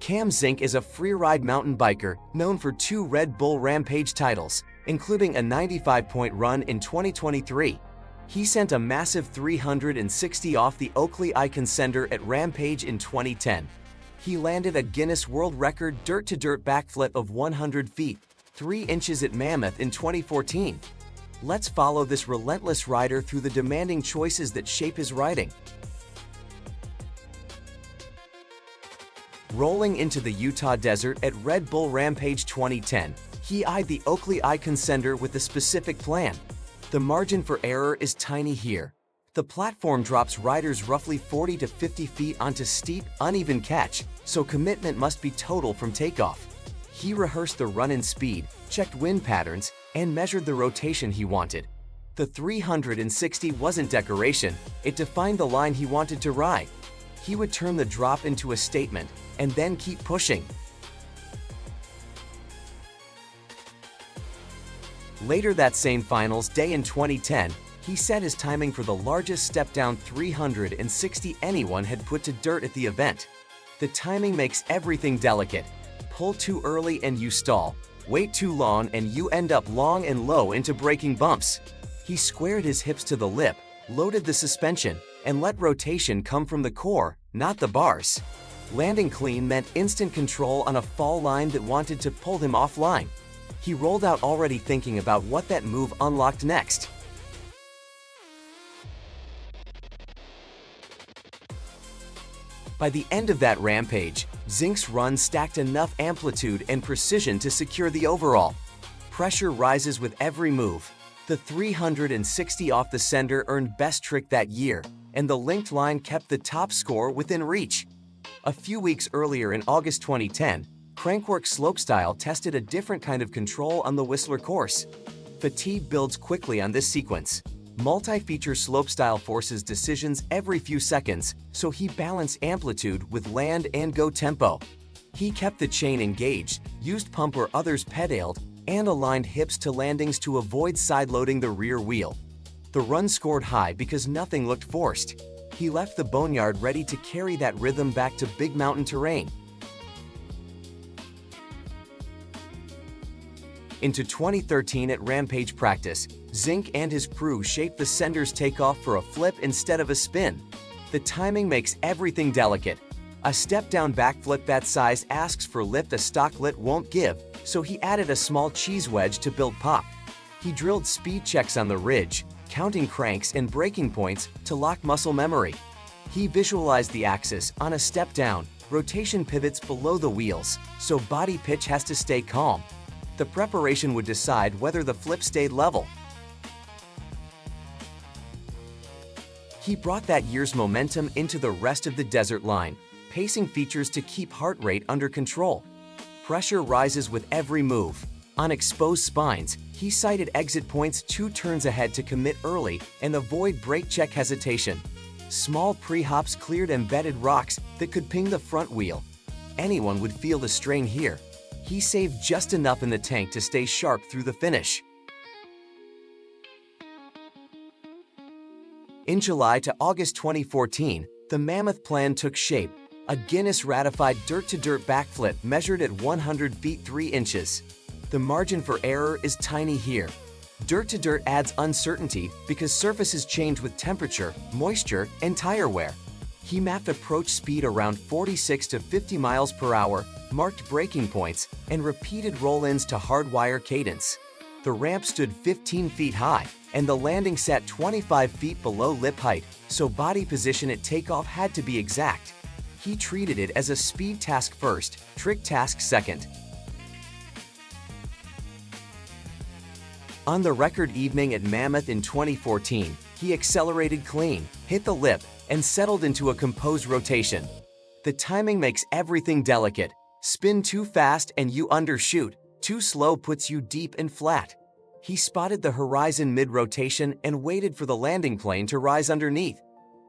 Cam Zink is a freeride mountain biker known for 2 Red Bull Rampage titles, including a 95-point run in 2023. He sent a massive 360 off the Oakley icon sender at Rampage in 2010. He landed a Guinness World Record dirt-to-dirt backflip of 100 feet, 3 inches at Mammoth in 2014. Let's follow this relentless rider through the demanding choices that shape his riding. Rolling into the Utah desert at Red Bull Rampage 2010, he eyed the Oakley icon sender with a specific plan. The margin for error is tiny here. The platform drops riders roughly 40 to 50 feet onto steep, uneven catch, so commitment must be total from takeoff. He rehearsed the run-in speed, checked wind patterns, and measured the rotation he wanted. The 360 wasn't decoration, it defined the line he wanted to ride. He would turn the drop into a statement, and then keep pushing. Later that same finals day in 2010, he set his timing for the largest step-down 360 anyone had put to dirt at the event. The timing makes everything delicate. Pull too early and you stall. Wait too long and you end up long and low into braking bumps. He squared his hips to the lip, loaded the suspension, and let rotation come from the core, not the bars. Landing clean meant instant control on a fall line that wanted to pull him offline. He rolled out already thinking about what that move unlocked next. By the end of that rampage, Zink's run stacked enough amplitude and precision to secure the overall. Pressure rises with every move. The 360 off the sender earned best trick that year, and the linked line kept the top score within reach. A few weeks earlier in August 2010, Crankworx slopestyle tested a different kind of control on the Whistler course. Fatigue builds quickly on this sequence. Multi-feature slopestyle forces decisions every few seconds, so he balanced amplitude with land and go tempo. He kept the chain engaged, used pump where others pedaled, and aligned hips to landings to avoid side-loading the rear wheel. The run scored high because nothing looked forced. He left the boneyard ready to carry that rhythm back to big mountain terrain. Into 2013 at Rampage practice, Zink and his crew shaped the sender's takeoff for a flip instead of a spin. The timing makes everything delicate. A step-down backflip that size asks for lift a stock lit won't give, so he added a small cheese wedge to build pop. He drilled speed checks on the ridge, counting cranks and braking points to lock muscle memory. He visualized the axis on a step down, rotation pivots below the wheels, so body pitch has to stay calm. The preparation would decide whether the flip stayed level. He brought that year's momentum into the rest of the desert line, pacing features to keep heart rate under control. Pressure rises with every move. On exposed spines, he sighted exit points 2 turns ahead to commit early and avoid brake check hesitation. Small pre-hops cleared embedded rocks that could ping the front wheel. Anyone would feel the strain here. He saved just enough in the tank to stay sharp through the finish. In July to August 2014, the Mammoth plan took shape. A Guinness-ratified dirt-to-dirt backflip measured at 100 feet 3 inches. The margin for error is tiny here. Dirt-to-dirt adds uncertainty because surfaces change with temperature, moisture, and tire wear. He mapped approach speed around 46 to 50 miles per hour, marked braking points, and repeated roll-ins to hardwire cadence. The ramp stood 15 feet high, and the landing sat 25 feet below lip height, so body position at takeoff had to be exact. He treated it as a speed task first, trick task second. On the record evening at Mammoth in 2014, he accelerated clean, hit the lip, and settled into a composed rotation. The timing makes everything delicate. Spin too fast and you undershoot, too slow puts you deep and flat. He spotted the horizon mid-rotation and waited for the landing plane to rise underneath.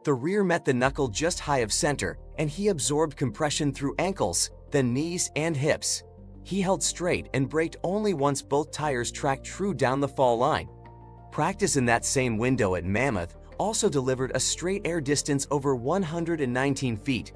The rear met the knuckle just high of center, and he absorbed compression through ankles, then knees and hips. He held straight and braked only once both tires tracked true down the fall line. Practice in that same window at Mammoth also delivered a straight air distance over 119 feet.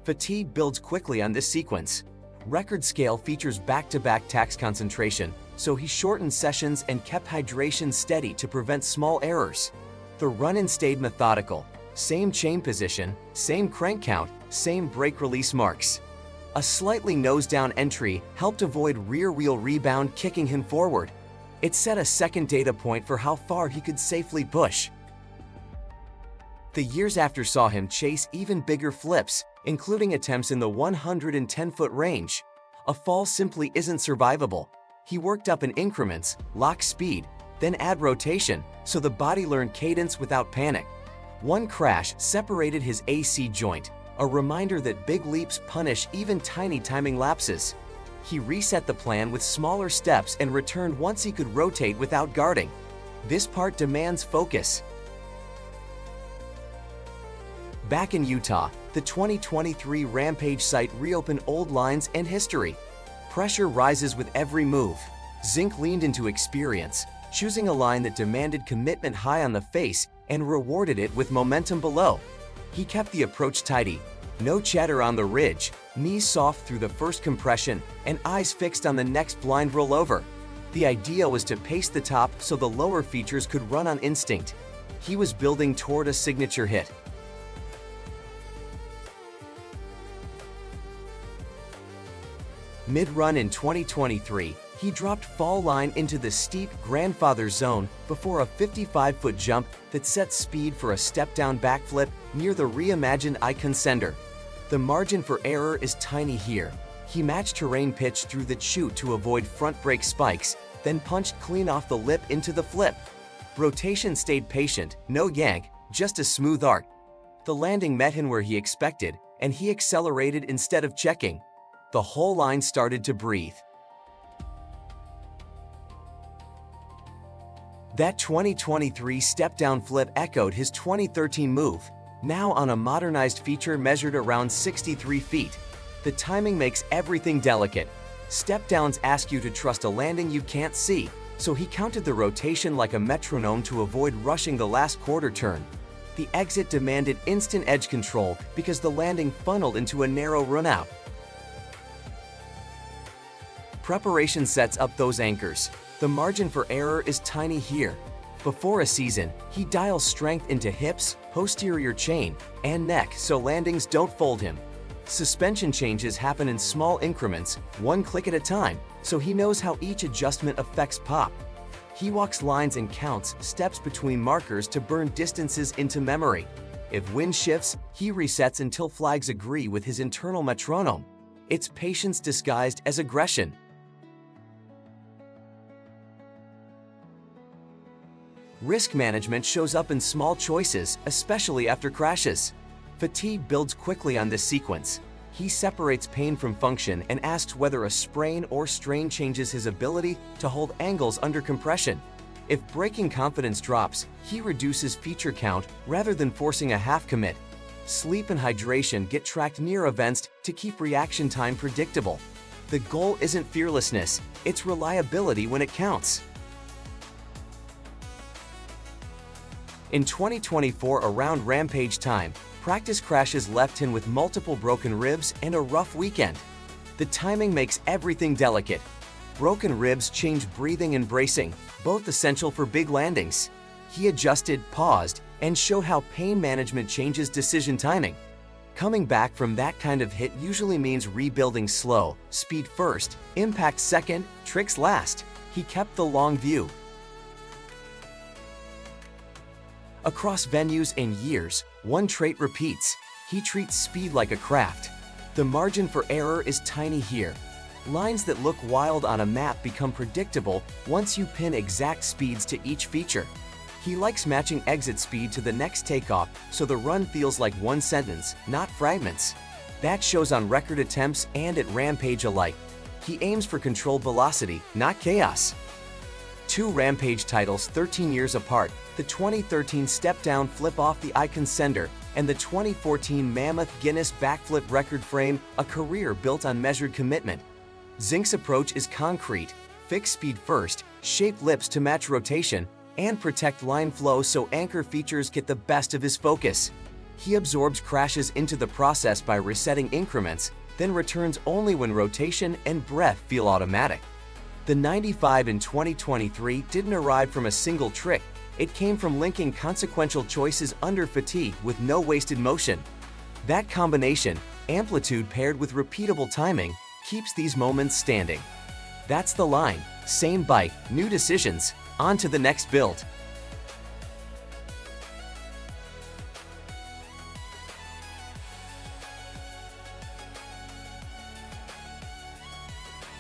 Fatigue builds quickly on this sequence. Record scale features back-to-back tax concentration, so he shortened sessions and kept hydration steady to prevent small errors. The run-in stayed methodical. Same chain position, same crank count, same brake release marks. A slightly nose-down entry helped avoid rear wheel rebound kicking him forward. It set a second data point for how far he could safely push. The years after saw him chase even bigger flips, including attempts in the 110-foot range. A fall simply isn't survivable. He worked up in increments, lock speed, then add rotation, so the body learned cadence without panic. One crash separated his AC joint, a reminder that big leaps punish even tiny timing lapses. He reset the plan with smaller steps and returned once he could rotate without guarding. This part demands focus. Back in Utah, the 2023 Rampage site reopened old lines and history. Pressure rises with every move. Zink leaned into experience, choosing a line that demanded commitment high on the face and rewarded it with momentum below. He kept the approach tidy. No chatter on the ridge, knees soft through the first compression, and eyes fixed on the next blind rollover. The idea was to pace the top so the lower features could run on instinct. He was building toward a signature hit. Mid-run in 2023, he dropped fall line into the steep grandfather zone before a 55-foot jump that set speed for a step-down backflip near the reimagined icon sender. The margin for error is tiny here. He matched terrain pitch through the chute to avoid front brake spikes, then punched clean off the lip into the flip. Rotation stayed patient, no yank, just a smooth arc. The landing met him where he expected, and he accelerated instead of checking. The whole line started to breathe. That 2023 step-down flip echoed his 2013 move, now on a modernized feature measured around 63 feet. The timing makes everything delicate. Step-downs ask you to trust a landing you can't see, so he counted the rotation like a metronome to avoid rushing the last quarter turn. The exit demanded instant edge control because the landing funneled into a narrow runout. Preparation sets up those anchors. The margin for error is tiny here. Before a season, he dials strength into hips, posterior chain, and neck so landings don't fold him. Suspension changes happen in small increments, one click at a time, so he knows how each adjustment affects pop. He walks lines and counts steps between markers to burn distances into memory. If wind shifts, he resets until flags agree with his internal metronome. It's patience disguised as aggression. Risk management shows up in small choices, especially after crashes. Fatigue builds quickly on this sequence. He separates pain from function and asks whether a sprain or strain changes his ability to hold angles under compression. If braking confidence drops, he reduces feature count rather than forcing a half commit. Sleep and hydration get tracked near events to keep reaction time predictable. The goal isn't fearlessness, it's reliability when it counts. In 2024, around Rampage time, practice crashes left him with multiple broken ribs and a rough weekend. The timing makes everything delicate. Broken ribs change breathing and bracing, both essential for big landings. He adjusted, paused, and showed how pain management changes decision timing. Coming back from that kind of hit usually means rebuilding slow, speed first, impact second, tricks last. He kept the long view. Across venues and years, one trait repeats. He treats speed like a craft. The margin for error is tiny here. Lines that look wild on a map become predictable once you pin exact speeds to each feature. He likes matching exit speed to the next takeoff so the run feels like one sentence, not fragments. That shows on record attempts and at Rampage alike. He aims for controlled velocity, not chaos. Two Rampage titles 13 years apart, the 2013 step-down flip off the icon sender, and the 2014 Mammoth Guinness backflip record frame, a career built on measured commitment. Zink's approach is concrete: fix speed first, shape lips to match rotation, and protect line flow so anchor features get the best of his focus. He absorbs crashes into the process by resetting increments, then returns only when rotation and breath feel automatic. The 95 in 2023 didn't arrive from a single trick. It came from linking consequential choices under fatigue with no wasted motion. That combination, amplitude paired with repeatable timing, keeps these moments standing. That's the line. Same bike, new decisions. On to the next build.